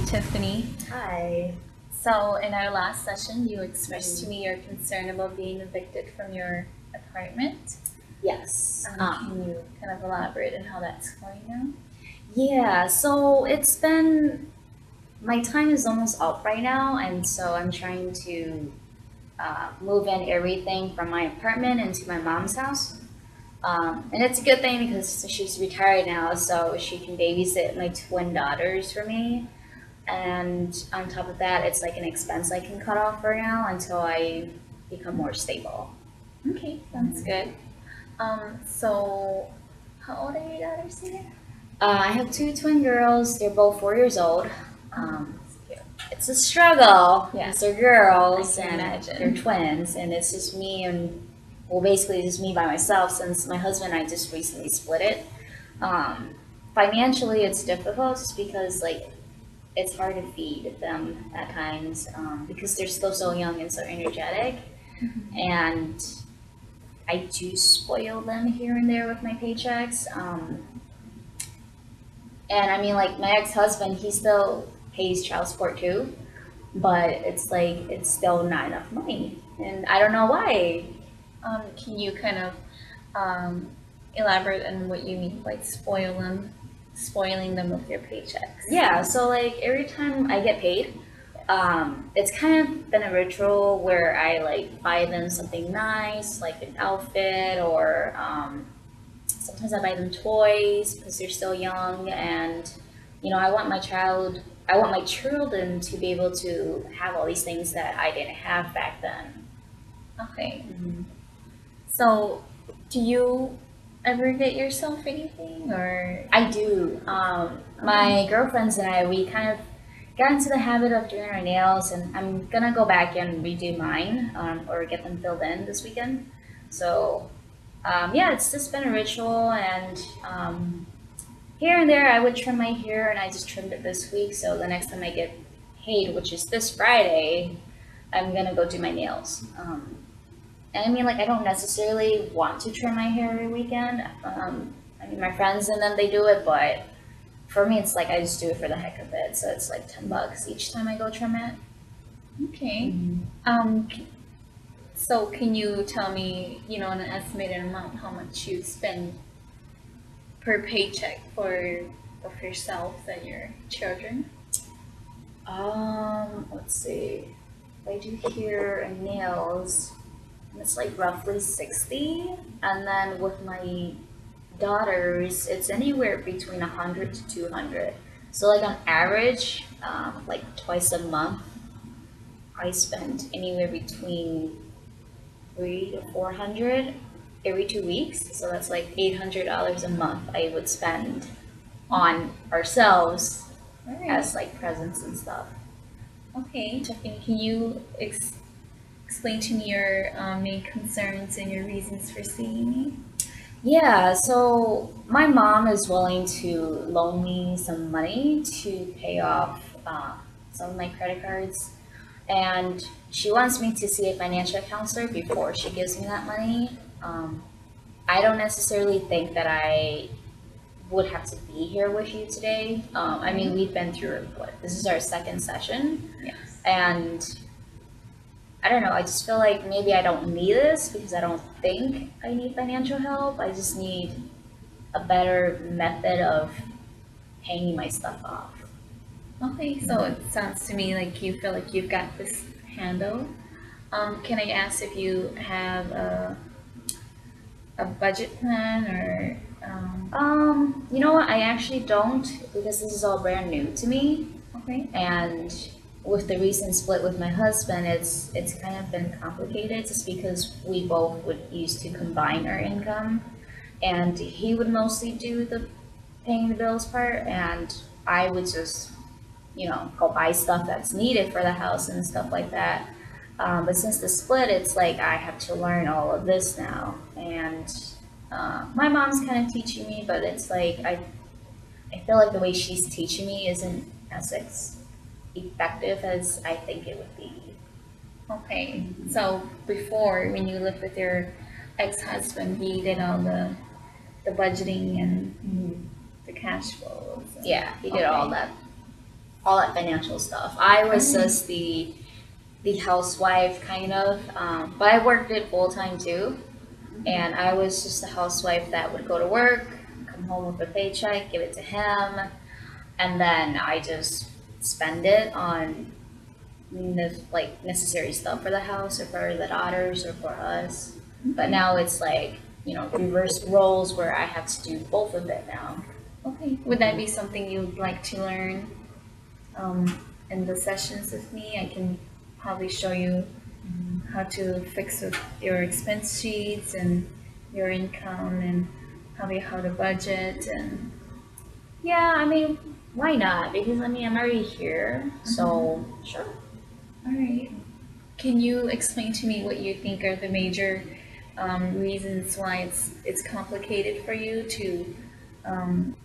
Tiffany. Hi. So, in our last session, you expressed to me your concern about being evicted from your apartment. Yes. Can you kind of elaborate on how that's going now? Yeah, so it's been, my time is almost up right now, and so I'm trying to move in everything from my apartment into my mom's house. And it's a good thing because she's retired now, so she can babysit my twin daughters for me. And on top of that, it's like an expense I can cut off for now until I become more stable. Okay, sounds good. So how old are your daughters again? I have two twin girls. They're both 4 years old. It's a struggle. Yeah. Yes, they're girls I can and imagine. they're twins, and it's just me and well, basically just me by myself since my husband and I just recently split it. Um, Financially, it's difficult just because like it's hard to feed them at times because they're still so young and so energetic, and I do spoil them here and there with my paychecks. And I mean, like my ex-husband, he still pays child support too, but it's like it's still not enough money, and I don't know why. Can you kind of um, elaborate on what you mean by spoiling them with your paychecks? Yeah, so like every time I get paid, it's kind of been a ritual where I like buy them something nice, like an outfit, or sometimes I buy them toys because they're still young, and I want my children to be able to have all these things that I didn't have back then. Okay. So, do you ever get yourself anything or? I do. My girlfriends and I, we kind of got into the habit of doing our nails, and I'm gonna go back and redo mine or get them filled in this weekend. So, yeah, it's just been a ritual, and here and there I would trim my hair, and I just trimmed it this week. So the next time I get paid, which is this Friday, I'm gonna go do my nails. And I mean, like, I don't necessarily want to trim my hair every weekend. I mean, my friends and them, they do it, but for me, it's like I just do it for the heck of it. So it's like $10 each time I go trim it. Okay. Um, c- so can you tell me, an estimated amount how much you spend per paycheck for of yourself and your children? Let's see. If I do hair and nails, it's like roughly 60. And then with my daughters, it's anywhere between 100 to 200. So like on average, like twice a month, I spend anywhere between 3 to 400 every 2 weeks. So that's like $800 a month I would spend on ourselves All right. as like presents and stuff. Okay. Tiffany, can you explain to me your main concerns and your reasons for seeing me? Yeah, so my mom is willing to loan me some money to pay off some of my credit cards. And she wants me to see a financial counselor before she gives me that money. I don't necessarily think that I would have to be here with you today. I mean, we've been through what? This is our second session. Yes. And I don't know, I just feel like maybe I don't need this because I don't think I need financial help. I just need a better method of paying my stuff off. Okay, so it sounds to me like you feel like you've got this handle. Can I ask if you have a budget plan or You know what? I actually don't because this is all brand new to me. okay? And with the recent split with my husband, it's kind of been complicated just because we both would used to combine our income, and he would mostly do the paying the bills part, and I would just go buy stuff that's needed for the house and stuff like that. But since the split, it's like I have to learn all of this now, and my mom's kind of teaching me, but it's like I feel like the way she's teaching me isn't as effective as I think it would be. Okay, so before when you lived with your ex-husband, he did all the budgeting and the cash flows. Yeah, he did all Okay. that. all that financial stuff. I was Alright. just the housewife kind of, but I worked it full time too. And I was just the housewife that would go to work, come home with a paycheck, give it to him, and then I just spend it on like necessary stuff for the house or for the daughters or for us. But now it's like, reverse roles where I have to do both of it now. Okay. Would that be something you'd like to learn in the sessions with me? I can probably show you how to fix with your expense sheets and your income and probably how to budget and Yeah, I mean, why not? Because I mean, I'm already here, so sure. all right. Can you explain to me what you think are the major reasons why it's complicated for you to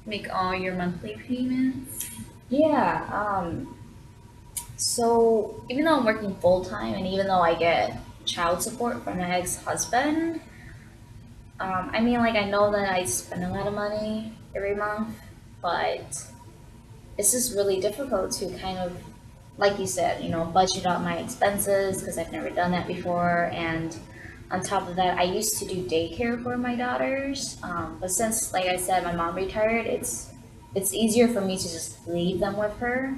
make all your monthly payments? Yeah, so even though I'm working full time and even though I get child support from my ex-husband, I mean, like I know that I spend a lot of money every month, but it's just really difficult to kind of, like you said, budget out my expenses because I've never done that before. And on top of that, I used to do daycare for my daughters, but since, like I said, my mom retired, it's easier for me to just leave them with her.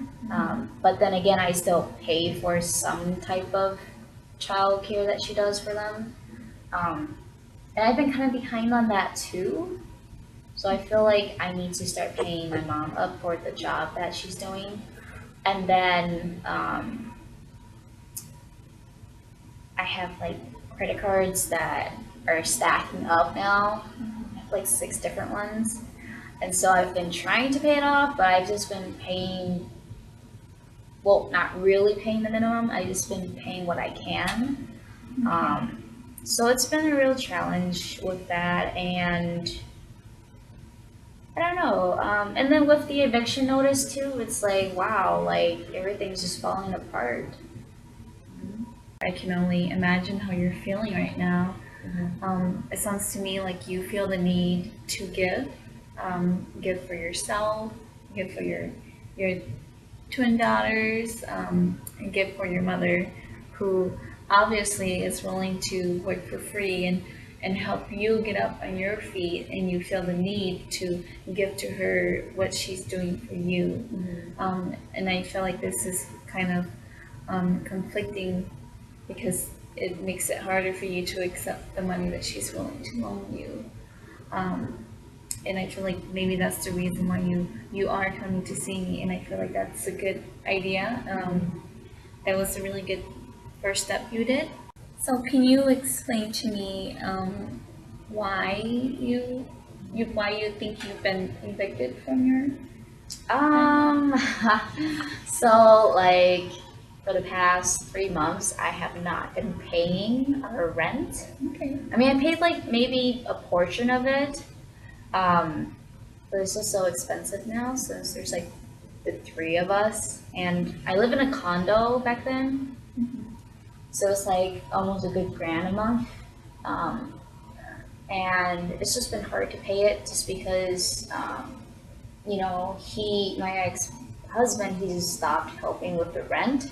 But then again, I still pay for some type of child care that she does for them. Um, and I've been kind of behind on that too. So I feel like I need to start paying my mom up for the job that she's doing. And then I have like credit cards that are stacking up now. I have like 6 different ones. And so I've been trying to pay it off, but I've just been paying, well, not really paying the minimum. I've just been paying what I can. Um, so it's been a real challenge with that. And I don't know. And then with the eviction notice too, it's like, wow, like everything's just falling apart. I can only imagine how you're feeling right now. It sounds to me like you feel the need to give for yourself, give for your twin daughters, and give for your mother, who obviously is willing to work for free and help you get up on your feet, and you feel the need to give to her what she's doing for you. And I feel like this is kind of conflicting because it makes it harder for you to accept the money that she's willing to loan you. And I feel like maybe that's the reason why you are coming to see me, and I feel like that's a good idea. That was a really good first step you did. So can you explain to me why you think you've been evicted from your Um, so like for the past 3 months, I have not been paying our rent. okay. I mean, I paid like maybe a portion of it, but it's just so expensive now since there's like the 3 of us, and I live in a condo back then, so it's like almost a good grand a month. Um, and it's just been hard to pay it just because, my ex-husband, he just stopped helping with the rent,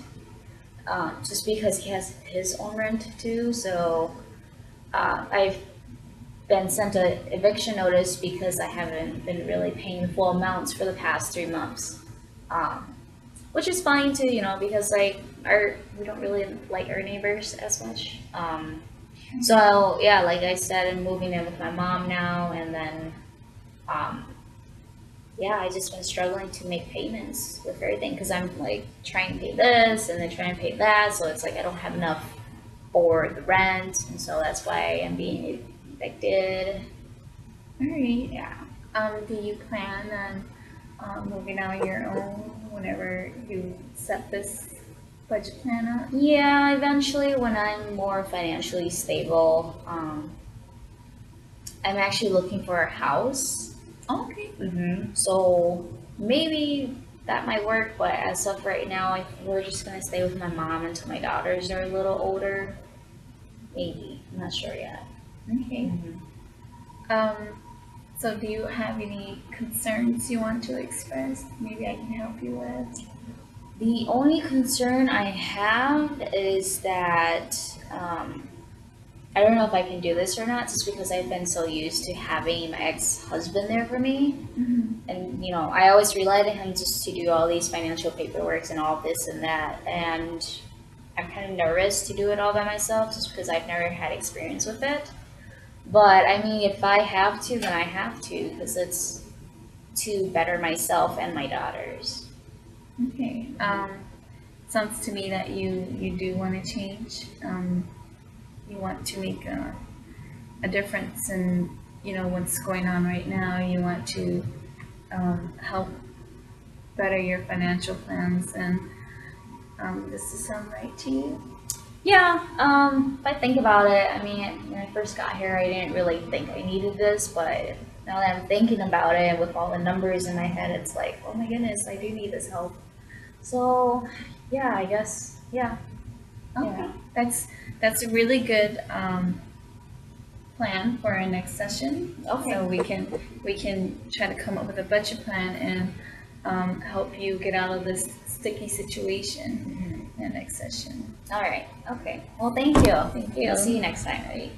just because he has his own rent too. So I've been sent a eviction notice because I haven't been really paying full amounts for the past 3 months, which is fine too, because like we don't really like our neighbors as much. So yeah, like I said, I'm moving in with my mom now, and then um, yeah, I just been struggling to make payments with everything because I'm like trying to pay this and then trying to pay that, so it's like I don't have enough for the rent, and so that's why I'm being evicted. All right. Yeah. Do you plan on moving out on your own whenever you set this budget plan up? Yeah, eventually when I'm more financially stable, I'm actually looking for a house. Okay. So maybe that might work, but as of right now, we're just gonna stay with my mom until my daughters are a little older. Maybe. I'm not sure yet. Okay. Um, so do you have any concerns you want to express? Maybe I can help you with. The only concern I have is that I don't know if I can do this or not, just because I've been so used to having my ex-husband there for me. And I always relied on him just to do all these financial paperwork and all this and that. And I'm kind of nervous to do it all by myself, just because I've never had experience with it. But I mean, if I have to, then I have to, because it's to better myself and my daughters. Okay. Sounds to me that you do want to change. You want to make a difference in what's going on right now. You want to help better your financial plans, and does this sound right to you? Yeah, if I think about it, I mean, when I first got here, I didn't really think I needed this, but now that I'm thinking about it with all the numbers in my head, it's like, oh my goodness, I do need this help. So, yeah, I guess, yeah, Okay, yeah. that's a really good plan for our next session. Okay. So we can try to come up with a budget plan and help you get out of this sticky situation in the next session. All right, okay. Well, thank you. Thank you. I'll see you next time, right?